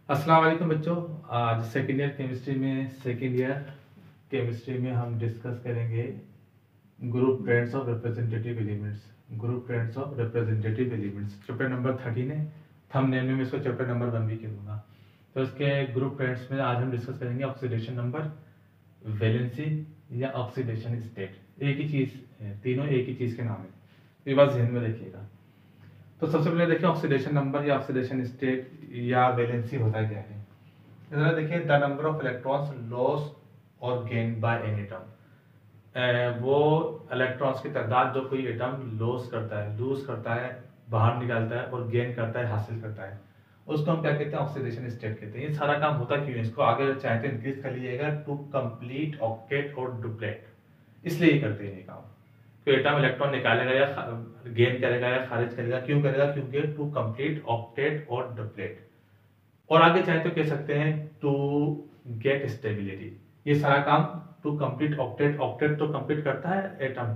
अस्सलाम वालेकुम बच्चों। आज सेकेंड ईयर केमिस्ट्री में हम डिस्कस करेंगे group trends of representative elements. Group trends of representative elements chapter number 13 है। थंबनेल में इसको चैप्टर नंबर 1 भी कहूँगा। तो इसके ग्रुप ट्रेंड्स में आज हम डिस्कस करेंगे ऑक्सीडेशन नंबर, वैलेंसी या ऑक्सीडेशन स्टेट। एक ही चीज़ है, तीनों एक ही चीज़ के नाम है, ये बात ध्यान में रखिएगा। तो सबसे पहले देखिए ऑक्सीडेशन नंबर या ऑक्सीडेशन स्टेट या वैलेंसी होता क्या है। इधर देखिए the number of electrons loss और गेन बाय एन एटम। वो इलेक्ट्रॉन्स की तादाद जो कोई एटम लॉस करता है, लूज करता है, बाहर निकालता है, और गेन करता है, हासिल करता है, उसको हम क्या कहते हैं, ऑक्सीडेशन स्टेट कहते हैं। ये सारा काम होता क्यों है, इसको आगे चाहे तो इंक्रीज कर लीजिएगा टू कंप्लीट ऑक्टेट और डुप्लेट, इसलिए ये करते हैं ये काम। तो एटम इलेक्ट्रॉन निकालेगा या गेन करेगा या खारिज करेगा, क्यों करेगा, क्योंकि टू कंप्लीट ऑक्टेट और डुप्लेट, और आगे चाहे तो कह सकते हैं टू गेट स्टेबिलिटी। ये सारा काम टू कंप्लीट ऑक्टेट, ऑक्टेट तो कंप्लीट करता है एटम,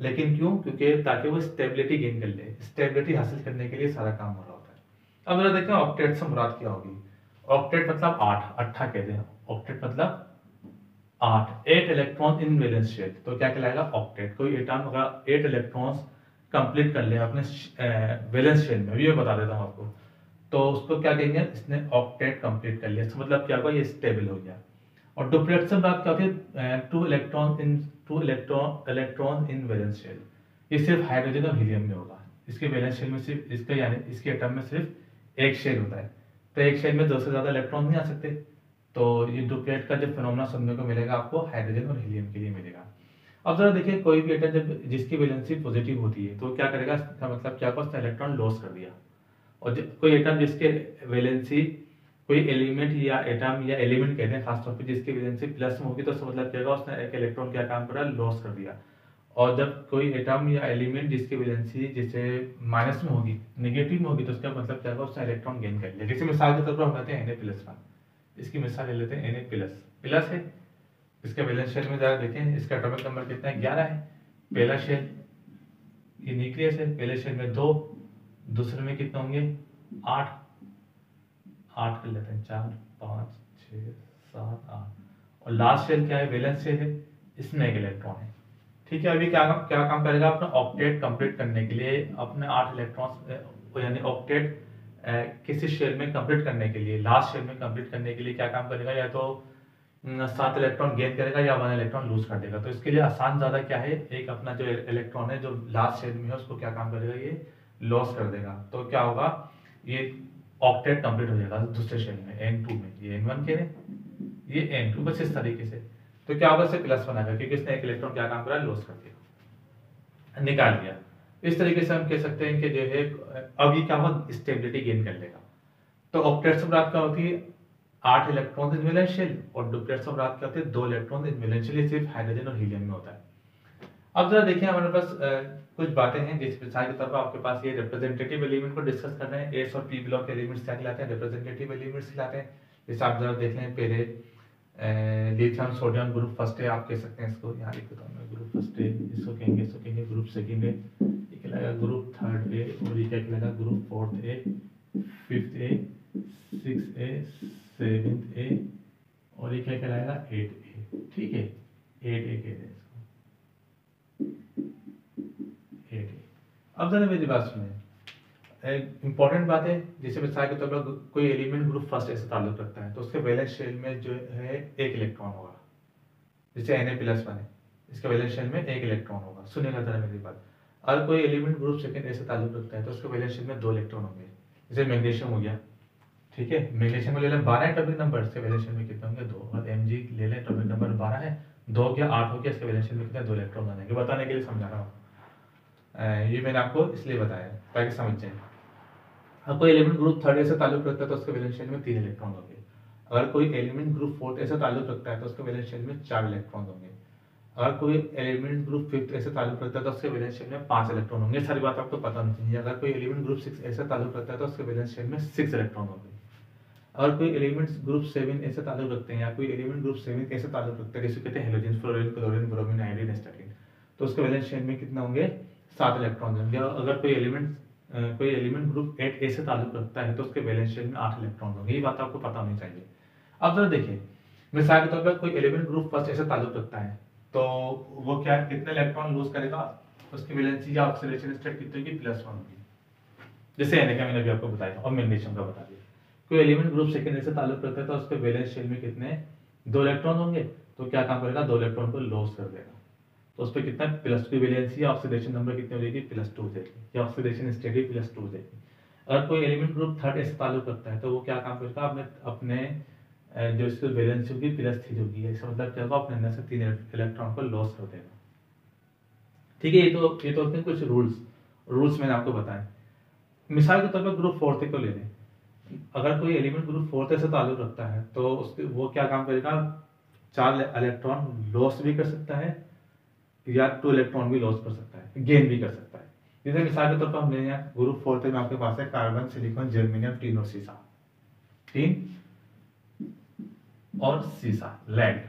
लेकिन क्यों, क्योंकि ताकि वो स्टेबिलिटी गेन कर ले, स्टेबिलिटी हासिल करने के लिए सारा काम हो रहा होता है। अब जरा देखें ऑक्टेट से मुराद क्या होगी। ऑक्टेट मतलब 8, अट्ठा कहते हैं। ऑक्टेट मतलब 8 इलेक्ट्रॉन इन वैलेंस शेल, तो क्या कहलाएगा, ऑक्टेट। कोई एटम अगर 8 इलेक्ट्रॉन्स कंप्लीट कर ले अपने वैलेंस शेल में, ये बता देता हूँ आपको, तो उसको क्या कहेंगे, इसने ऑक्टेट कंप्लीट कर लिया। इसका मतलब क्या होगा, ये स्टेबल हो गया। और डुप्लेट से बात क्या होती है, two electron in valence shell. ये सिर्फ हाइड्रोजन और हीलियम में होगा। इसके वैलेंस शेल में सिर्फ इसका यानी इसके एटम में सिर्फ एक शेल होता है, तो एक शेल में 2 से ज्यादा इलेक्ट्रॉन नहीं आ सकते। तो ये डुप्लेट का जो फिनोमेना सुनने को मिलेगा आपको हाइड्रोजन और हीलियम के लिए मिलेगा। अब जरा देखिए कोई भी एटम जब जिसकी वैलेंसी पॉजिटिव होती है तो क्या करेगा, इसका मतलब क्या होगा, उसने इलेक्ट्रॉन लॉस कर दिया। और कोई एटम जिसके वैलेंसी, कोई एलिमेंट या एटम या एलिमेंट कहते हैं खासतौर पे, जिसकी वैलेंसी प्लस में होगी तो उसका मतलब क्या होगा, उसने एक इलेक्ट्रॉन क्या काम करा, लॉस कर दिया। और जब कोई एटम या एलिमेंट जिसकी वैलेंसी जैसे माइनस में होगी, नेगेटिव में होगी, तो उसका मतलब क्या होगा, उसने इलेक्ट्रॉन गेन कर लिया। जैसे मिसाल के तौर पर हम लेते हैं Na+1, इसकी मिसाल ले लेते हैं Na+, प्लस है, इसके वैलेंस शेल में जरा देखें, इसका एटॉमिक नंबर कितना है, 11 है। पहला शेल ये न्यूक्लियस है, पहले शेल में 2, दूसरे में कितने होंगे, 8 8 कर लेते हैं, 4 5 6 7 8, और लास्ट शेल क्या है, वैलेंस शेल है, इसमें एक इलेक्ट्रॉन है। ठीक है, अभी क्या काम करेगा, अपना ऑक्टेट कंप्लीट करने के लिए अपने 8 इलेक्ट्रॉन्स यानी ऑक्टेट किसी शेल में कंप्लीट करने के लिए, लास्ट शेल में कंप्लीट करने के लिए क्या काम करेगा, या तो 7 इलेक्ट्रॉन गेन करेगा या 1 इलेक्ट्रॉन लूज कर देगा। तो इसके लिए आसान ज्यादा क्या है, एक अपना जो इलेक्ट्रॉन है जो लास्ट शेल में है उसको क्या काम करेगा, ये लॉस कर देगा। तो क्या होगा, ये ऑक्टेट कंप्लीट हो जाएगा दूसरे शेल में, N2 में, ये N1 के ये N2, बस इस तरीके से। तो क्या होगा, इसे +1 आएगा क्योंकि इसने एक इलेक्ट्रॉन क्या काम करा, लॉस कर दिया, निकाल दिया। इस तरीके से हम कह सकते हैं कि जो है अब ये क्या होगा, स्टेबिलिटी गेन कर लेगा। तो ऑक्टेट से मुराद क्या होती है, 8 इलेक्ट्रॉन इन वैलेंस शेल, और डुप्लेट से मुराद क्या होती है, 2 इलेक्ट्रॉन इन वैलेंस शेल, सिर्फ हाइड्रोजन और हीलियम में होता है। अब जरा देखिए हमारे पास कुछ बातें हैं, जिस मिसाल के तौर पर आपके पास ये रिप्रेजेंटेटिव एलिमेंट को डिस्कस कर रहे हैं। एस और पी ब्लॉक एलिमेंट्स क्या कहलाते हैं, रिप्रेजेंटेटिव एलिमेंट्स कहलाते हैं। जैसे आप जरा देख लें, पहले लिथियम सोडियम ग्रुप फर्स्ट है, आप कह सकते हैं इसको, यहाँ लिख देता हूँ मैं, ग्रुप फर्स्ट है, इसको कहेंगे ग्रुप सेकंड है, ये कहलाएगा ग्रुप थर्ड ए, और ये क्या कहलाएगा, group fourth A, fifth A, six A, seventh A, और ये क्या कहलाएगा, 8A। ठीक है, 8A कहते हैं इसको, 8A। अब जरा मेरी बात सुनिए, एक इंपॉर्टेंट बात है, जैसे मिसाल के तौर पर कोई एलिमेंट ग्रुप फर्स्ट ऐसे ताल्लुक रखता है तो उसके वैलेंस शेल में जो है एक इलेक्ट्रॉन होगा। जैसे Na+1 है, इसके वैलेंस शेल में एक इलेक्ट्रॉन होगा। सुनिएगा जरा मेरी बात, अगर कोई एलिमेंट ग्रुप सेकंड ऐसे ताल्लुक रखता है तो उसके वैलेंस शेल में 2 इलेक्ट्रॉन होंगे। जैसे मैग्नीशियम हो गया, ठीक है, मैग्नीशियम में ले लें 12 एटॉमिक नंबर, इसके वैलेंस शेल में कितने होंगे, 2। और Mg ले लें, एटॉमिक नंबर 12 है, 2 हो गया, 8 हो गया, इसके वैलेंस शेल में कितने, 2 इलेक्ट्रॉन आ जाएंगे। बताने के लिए समझा रहा हूँ, ये मैंने आपको इसलिए बताया ताकि समझ जाए। अगर कोई एलिमेंट ग्रुप थर्ड से ताल्लुक रखता है तो उसके वैलेंस शेल में 3 इलेक्ट्रॉन होंगे। अगर कोई एलिमेंट ग्रुप फोर्थ से ताल्लुक रखता है तो उसके वैलेंस शेल में 4 इलेक्ट्रॉन होंगे। अगर कोई एलिमेंट ग्रुप फिफ्थ से ताल्लुक रखता है तो उसके वैलेंस शेल में 5 इलेक्ट्रॉन होंगे। सारी बात आपको पता होनी चाहिए। अगर कोई एलिमेंट ग्रुप 6 से ताल्लुक रखता है तो उसके वैलेंस शेल में 6 इलेक्ट्रॉन होंगे। अगर कोई एलिमेंट्स ग्रुप 7 से ताल्लुक रखते हैं या कोई एलिमेंट ग्रुप 7 से ताल्लुक रखते हैं, जैसे कहते हैं halogen, fluorine, chlorine, bromine, iodine, astatine, तो उसके वैलेंस शेल में कितना होंगे, 7 इलेक्ट्रॉन होंगे। अगर कोई एलिमेंट कोई एलिमेंट ग्रुप 8A से ताल्लुक रखता है तो उसके वैलेंस शेल में 8 इलेक्ट्रॉन होंगे। ये बात आपको पता होनी चाहिए। अब जरा देखिए, मिसाल के तौर पर कोई एलिमेंट ग्रुप फर्स्ट ऐसे ताल्लुक रखता है तो वो क्या कितने इलेक्ट्रॉन लूज करेगा, उसकी वैलेंसी या ऑक्सीडेशन स्टेट कितनी होगी, +1 होगी। जैसे एन का मैंने अभी आपको बताया और मैग्नीशियम का बता दिया। कोई एलिमेंट ग्रुप सेकेंड से ताल्लुक रखता है तो उसके वैलेंस शेल में कितने 2 इलेक्ट्रॉन होंगे, तो क्या काम करेगा, 2 इलेक्ट्रॉन को लॉस कर देगा। तो उस पर कितना +2 वैलेंसी या ऑक्सीडेशन नंबर कितनी हो जाएगी, +2 हो जाएगी, या ऑक्सीडेशन स्टेट भी +2 हो जाएगी। अगर कोई एलिमेंट ग्रुप थर्ड ऐसे ताल्लुक रखता है तो वो क्या काम करेगा, अपने जो इसकी वैलेंसी होगी +3 होगी, इसका मतलब क्या होगा, अपने अंदर से 3 इलेक्ट्रॉन को लॉस कर देगा। ठीक है, ये तो होते हैं कुछ रूल्स मैंने आपको बताए। मिसाल के तौर पर ग्रुप 4 को ले लें। अगर कोई एलिमेंट ग्रुप 4 से ताल्लुक रखता है तो उसके वो क्या काम करेगा, 4 इलेक्ट्रॉन लॉस भी कर सकता है या 2 इलेक्ट्रॉन भी लॉस कर सकता है, गेन भी कर सकता है। जैसे मिसाल के तौर पर हमने यहाँ ग्रुप 4 में आपके पास है कार्बन, सिलिकॉन, जर्मेनियम, टीन और सीसा। टीन और सीसा, लेड,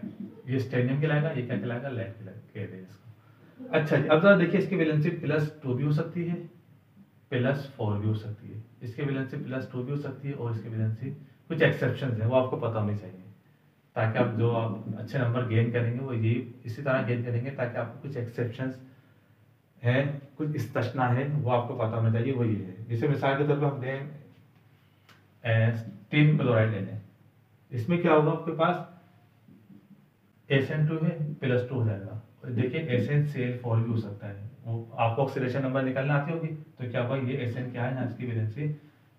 ये स्टेनियम कहलाएगा, ये क्या कहलाएगा, लेड कहते हैं इसको। अच्छा जी, अब जरा देखिए, इसकी वैलेंसी +2 भी हो सकती है, +4 भी हो सकती है। इसकी वैलेंसी +2 भी हो सकती है और इसकी वैलेंसी कुछ एक्सेप्शंस हैं, वो आपको पता होनी चाहिए, ताकि आप जो आप अच्छे नंबर गेन करेंगे वो ये इसी तरह गेन करेंगे, ताकि आपको कुछ एक्सेप्शंस हैं, कुछ इस्तेस्ना है, वो आपको पता होना चाहिए, वो ये है। जैसे मिसाल के तौर पर हमने टीन क्लोराइड लेने, इसमें क्या होगा, आपके पास SN2 है, +2 हो जाएगा। देखिए SnCl4 भी हो सकता है, वो आपको ऑक्सीडेशन नंबर निकालना आती होगी, तो क्या होगा, ये SN क्या है ना, इसकी वैलेंसी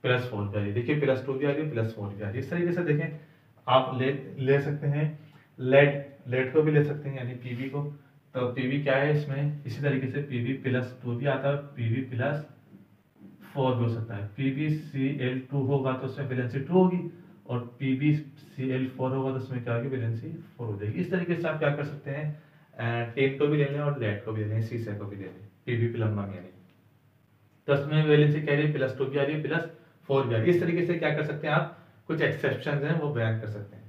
+4 भी आ रही है। देखिए +2 भी आ रही है, +4 भी आ रही है। इस तरीके से देखें आप ले सकते हैं लेड को भी ले सकते हैं, यानी Pb को। तो Pb क्या है इसमें, इसी तरीके से Pb +2 भी आता है, Pb +4 भी हो सकता है। PbCl2 होगा तो उसमें वैलेंसी 2 होगी, और PbCl4 होगा तो उसमें क्या होगी, वैलेंसी 4 हो जाएगी। इस तरीके से आप क्या कर सकते हैं, टेन को भी ले लें और लेड को भी ले लें, सीसे को भी ले लें, Pb प्लम्बम यानी, तो उसमें वैलेंसी क्या रही है, +2 भी आ रही है, +4 भी आ रही है। इस तरीके से क्या कर सकते हैं आप, कुछ एक्सेप्शंस हैं वो बयान कर सकते हैं।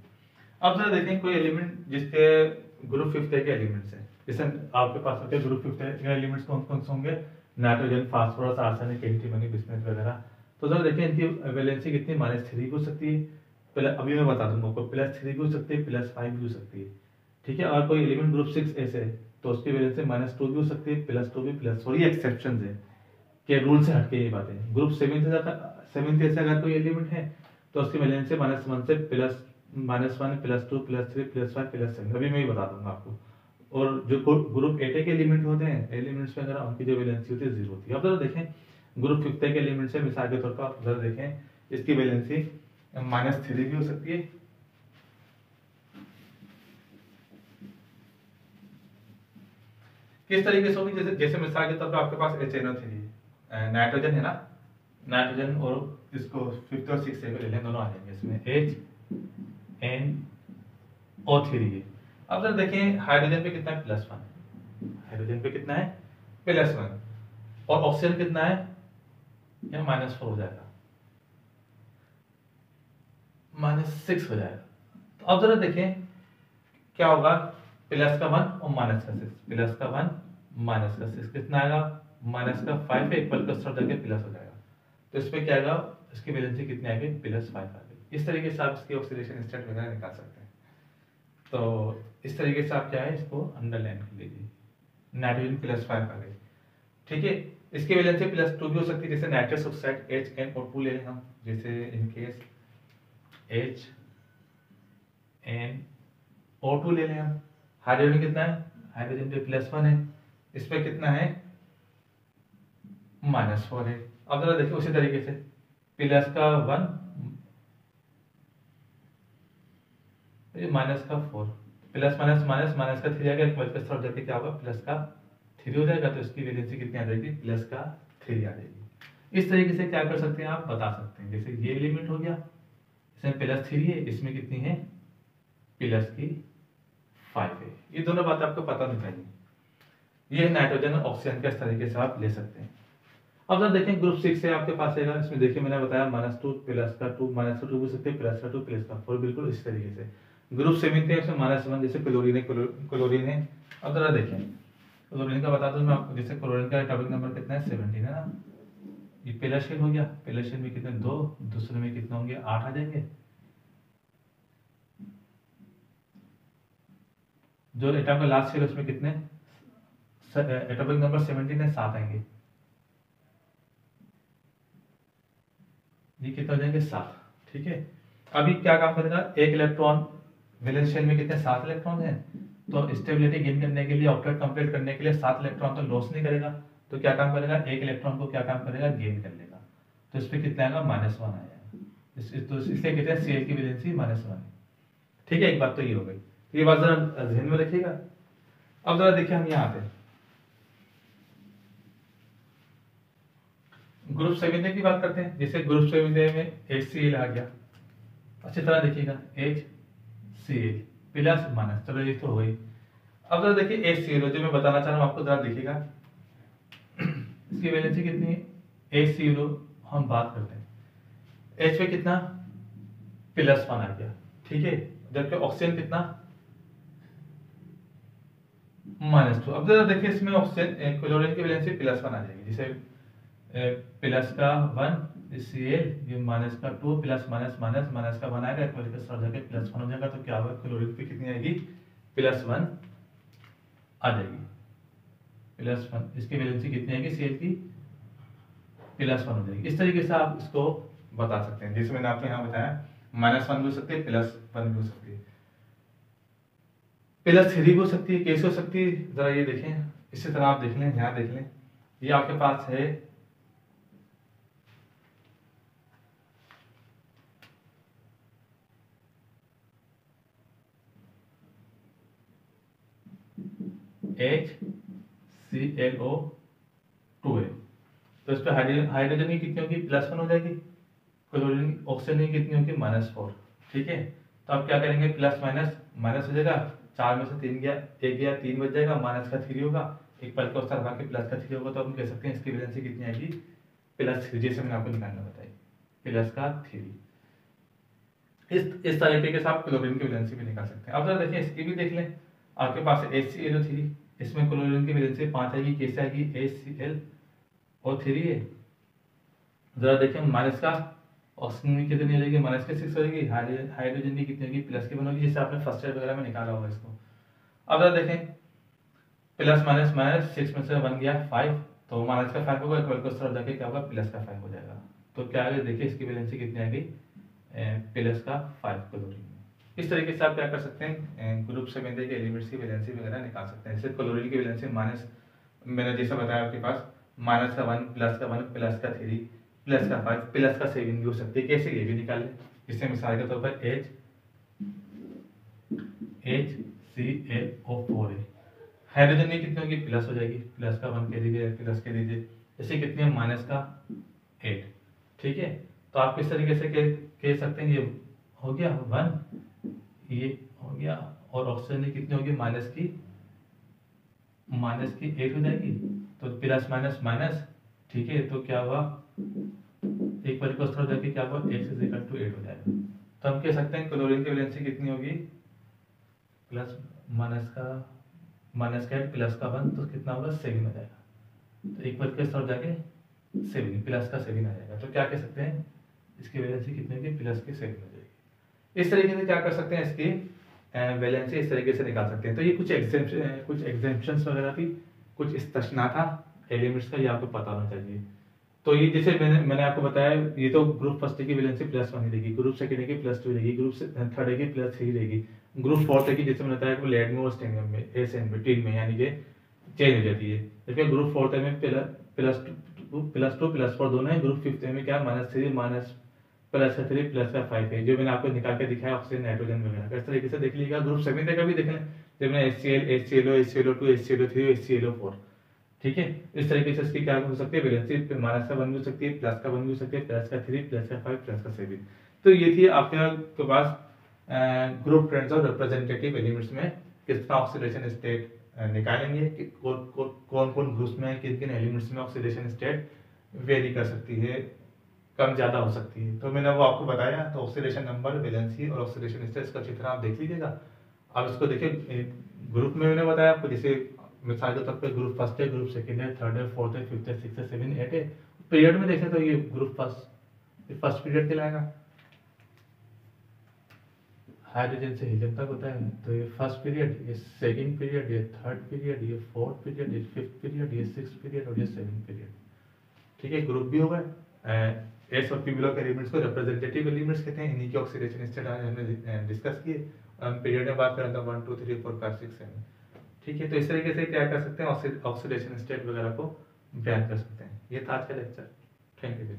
अब जरा देखें कोई एलिमेंट जिसके ग्रुप 5 के एलिमेंट्स हैं, जैसे आपके पास होते हैं ग्रुप 5 के एलिमेंट्स कौन कौन से होंगे, nitrogen, phosphorus, arsenic, antimony, bismuth वगैरह। तो जरा देखिए इनकी वैलेंसी कितनी, -3 हो सकती है, अभी मैं बता दूंगा आपको, +3 भी हो सकती है, +5 भी हो सकती है। ठीक है, और कोई एलिमेंट ग्रुप 6 ऐसे है तो उसकी वैलेंसी -2 भी हो सकती है, +2 भी, +4, ये एक्सेप्शंस है कि रूल से हटके ये बातें। ग्रुप 7 से अगर कोई एलिमेंट है तो उसकी वैलेंसी -1 से -1, +2, +3, +5, +7, अभी मैं ही बता दूंगा आपको। और जो ग्रुप 8 के एलिमेंट होते हैं, एलिमेंट्स में अगर उनकी जो वैलेंसी होती है 0 होती है। अब जरा देखें ग्रुप 5 के एलिमेंट से, मिसाल के तौर पर आप जरा देखें इसकी वैलेंसी -3 भी हो सकती है, किस तरीके से होगी, जैसे मिसाल के तौर पर आपके पास HNO3 है, नाइट्रोजन है ना, नाइट्रोजन, और इसको 5th और 6th ले लें, दोनों आ जाएंगे इसमें, HNO3 है। अब जरा देखें हाइड्रोजन पे कितना है, +1, हाइड्रोजन पे कितना है, +1, और ऑक्सीजन कितना है, या -4 हो जाएगा, -6 हो जाएगा। तो अब जरा देखें क्या होगा, +1 और -6, +1 -6 कितना आएगा, -5 है, इक्वल प्लस हो जाके प्लस हो जाएगा, तो इसमें क्या आएगा, इसकी वैलेंसी कितनी आएगी, +5 आ गई। इस तरीके से आप इसकी ऑक्सीडेशन स्टेट वगैरह निकाल सकते हैं। तो इस तरीके से आप क्या है, इसको अंडरलाइन कर लीजिए, नाइट्रोजन +5 आ गई। ठीक है, इसकी वैलेंसी +2 भी हो सकती है, जैसे नाइट्रस ऑक्साइड HNO2 ले लें हम, जैसे इन केस HNO2 ले लें हम। हाइड्रोजन कितना है, हाइड्रोजन पे +1 है, इस पे कितना है, -4 है। अब जरा देखिए उसी तरीके से +1, -4, प्लस माइनस माइनस माइनस का 3 आ गया, इक्वल प्लस जाके क्या होगा, +3 हो जाएगा, तो इसकी वैलेंसी कितनी आ जाएगी, +3 आ जाएगी। इस तरीके से क्या कर सकते हैं, आप बता सकते हैं। जैसे ये एलिमेंट हो गया, इसमें +3 है, इसमें कितनी है, +5 है। ये दोनों बातें आपको पता नहीं चाहिए। ये नाइट्रोजन और ऑक्सीजन के इस तरीके से आप ले सकते हैं। अब जरा देखें ग्रुप 6 से आपके पास है, इसमें देखिए मैंने बताया -2 +2 -2 हो सकते हैं, +2 +4, बिल्कुल इस तरीके से। ग्रुप 7 थे, इसमें -1, जैसे क्लोरीन है। अब जरा देखें क्लोरीन का बता दूं मैं आपको, जैसे क्लोरीन का एटॉमिक नंबर कितना है, 17 है ना, ये पहला शेल हो गया, पहले शेल में कितने 2, दूसरे में कितने होंगे 8 आ जाएंगे। जो एटम का लास्ट शेल है उसमें कितने एटॉमिक नंबर 17 है, 7 आएंगे। ये कितने हो जाएंगे 7। ठीक है, अभी क्या काम करेगा, एक इलेक्ट्रॉन वैलेंस शेल में कितने 7 इलेक्ट्रॉन हैं, तो स्टेबिलिटी गेन करने के लिए, ऑक्टेट कंप्लीट करने के लिए 7 इलेक्ट्रॉन तो लॉस नहीं करेगा, तो क्या काम करेगा, एक इलेक्ट्रॉन को क्या काम करेगा, गेन कर लेगा। तो इस पे कितना आएगा, -1 आएगा। तो इसलिए कहते हैं सेल की वैलेंसी -1 है। ठीक है, एक बात तो ये हो गई, ये बात जरा ध्यान में रखिएगा। अब जरा देखिए हम यहाँ पे ग्रुप संविधा की बात करते हैं। जैसे ग्रुप संविधा में HCl आ गया, अच्छी तरह देखिएगा HCl प्लस माइनस, चलो ये तो हो गई। अब जरा देखिए HCl जो मैं बताना चाह रहा हूँ आपको, जरा देखिएगा इसकी वैलेंसी कितनी है। HCl हम बात करते हैं, H पे कितना +1 आ गया, ठीक है, जबकि ऑक्सीजन कितना -2। अब जरा देखिए इसमें ऑक्सीजन क्लोरीन की वैलेंसी +1 आ जाएगी, जैसे प्लस का 1 Cl, ये माइनस का 2, प्लस माइनस माइनस माइनस का 1 आएगा, इक्वल के साथ जाके +1 हो जाएगा। तो क्या होगा, क्लोरीन पे कितनी आएगी, +1 आ जाएगी, +1। इसकी वैलेंसी कितनी आएगी Cl की, +1 हो जाएगी। इस तरीके से आप इसको बता सकते हैं, जैसे मैंने आपको यहाँ बताया -1 भी हो सकती है, +1 भी हो सकती है, +3 भी हो सकती है। कैसे हो सकती है, जरा ये देखें, इसी तरह आप देख लें, यहाँ देख लें, ये आपके पास है HClO2 है, तो इस पे हाइड्रोजन की कितनी होगी, +1 हो जाएगी, क्लोरीन ऑक्सीजन की कितनी होगी, -4। ठीक है, तो आप क्या करेंगे, प्लस माइनस माइनस हो जाएगा, 4 में से 3 गया, 1 गया, 3 बच जाएगा, माइनस का 3 होगा, एक पल को उस के प्लस का 3 होगा, तो हम कह सकते हैं इसकी वैलेंसी कितनी आएगी, +3, जैसे मैंने आपको निकालना बताई, प्लस का 3। इस तरीके से आप क्लोरीन की वैलेंसी भी निकाल सकते हैं। अब जरा देखिए इसकी भी देख लें, आपके पास HClO3, इसमें क्लोरीन की वैलेंसी 5 आएगी, कैसे आएगी, HClO3 है। जरा देखिए माइनस का ऑक्सीजन की कितनी हो जाएगी, माइनस के 6 हो जाएगी, हाइड्रोजन की कितनी होगी, प्लस की 1 होगी, जैसे आपने फर्स्ट ईयर वगैरह में निकाला होगा इसको। अब जरा देखें, प्लस माइनस माइनस 6 में से 1 गया 5, तो माइनस का 5 होगा, इक्वल को उस तरफ जाके क्या होगा, प्लस का 5 हो जाएगा। तो क्या आगे देखिए इसकी वैलेंसी कितनी आ गई, प्लस का 5 क्लोरीन। इस तरीके से आप क्या कर सकते हैं, ग्रुप संविधा के एलिमेंट्स की वैलेंसी वगैरह निकाल सकते हैं। जैसे क्लोरीन की वैलेंसी माइनस, मैंने जैसा बताया आपके पास -1 प्लस का 1 प्लस का 3 प्लस का 5 प्लस का 7 भी हो सकती है। कैसे, ये भी निकाल लें। इससे मिसाल के तौर पर HClO4 है, हाइड्रोजन की कितनी होगी, प्लस हो जाएगी, प्लस का 1 कह दीजिए, प्लस कह दीजिए, इससे कितनी है, माइनस का 8। ठीक है, तो आप किस तरीके से कह सकते हैं, ये हो गया 1, ये हो गया, और ऑक्सीजन की कितनी होगी, माइनस की 8 हो जाएगी, तो प्लस माइनस माइनस, ठीक है, तो क्या हुआ, एक बार को तरफ जाके क्या हुआ, x = 8 हो जाएगा। तो हम कह सकते हैं क्लोरीन की वैलेंसी कितनी होगी, प्लस माइनस का 8 प्लस का 1, तो कितना होगा, 7 हो जाएगा। तो एक बार के तरफ जाके 7 प्लस का 7 आ जाएगा। तो क्या कह सकते हैं, इसकी वैलेंसी कितनी होगी, प्लस की 7 हो जाएगी। इस तरीके से क्या कर सकते हैं, इसकी वैलेंसी इस तरीके से निकाल सकते हैं। तो ये कुछ एग्जेम्पशंस वगैरह थी, कुछ इस्तिस्ना था एलिमेंट्स का, ये आपको पता होना चाहिए। तो ये जैसे मैंने आपको बताया, ये तो ग्रुप फर्स्ट की वैलेंसी +1 रहेगी, ग्रुप सेकंड की +2 रहेगी, ग्रुप थर्ड की +3 रहेगी, ग्रुप फोर्थ की जैसे मैंने बताया कि लेड में और स्टेनियम में, एसएन में, टीन में, यानी कि चेंज हो जाती है। जबकि ग्रुप फोर्थ में +2 +4 दोनों है, ग्रुप फिफ्थ में क्या -3 माइनस +3 +5 है, जो मैंने आपको निकाल के दिखाया ऑक्सीजन नाइट्रोजन वगैरह। इस तरीके से देख लीजिएगा, ग्रुप सेवन का भी देख लें, जब मैंने HCl HClO HClO2 HClO3 HClO4। ठीक है, इस तरीके से इसकी क्या हो सकती है वैलेंसी, माइनस का 1 भी हो सकती है, प्लस का 1 भी हो सकती है, प्लस का 3 प्लस का 5 प्लस का 7। तो ये थी आपके पास ग्रुप ट्रेंड्स और रिप्रेजेंटेटिव एलिमेंट्स में किस तरह ऑक्सीडेशन स्टेट निकालेंगे कि कौन कौन ग्रुप्स में, किन किन एलिमेंट्स में ऑक्सीडेशन स्टेट वेरी कर सकती है, कम ज्यादा हो सकती है। तो मैंने वो आपको बताया। तो ऑक्सीडेशन नंबर, वैलेंसी और ऑक्सीडेशन स्टेट का चित्र आप देख लीजिएगा। अब इसको देखिए, ग्रुप में मैंने बताया आपको, जैसे मिसाल के तौर पर ग्रुप फर्स्ट है, ग्रुप सेकंड है, थर्ड है, फोर्थ है, फिफ्थ है, सिक्स्थ है, 7 8 है, पीरियड में देखें तो ये ग्रुप फर्स्ट पीरियड कहलाएगा। हाइड्रोजन से हीलियम तक होता है, तो ये फर्स्ट पीरियड, ये सेकंड पीरियड, ये थर्ड पीरियड, ये फोर्थ पीरियड, ये फिफ्थ पीरियड, ये सिक्स्थ पीरियड और ये सेवंथ पीरियड। ठीक है, ग्रुप भी हो गए। एस और पी ब्लॉक एलिमेंट्स को रिप्रेजेंटेटिव एलिमेंट्स कहते हैं, इन्हीं के ऑक्सीडेशन स्टेट आज हमने डिस्कस किए। हम पीरियड में बात करें तो 1 2 3 4 5 6 7। ठीक है, तो इस तरीके से क्या कर सकते हैं, ऑक्सीडेशन स्टेट वगैरह को बयान कर सकते हैं। ये था आज का लेक्चर। Thank you.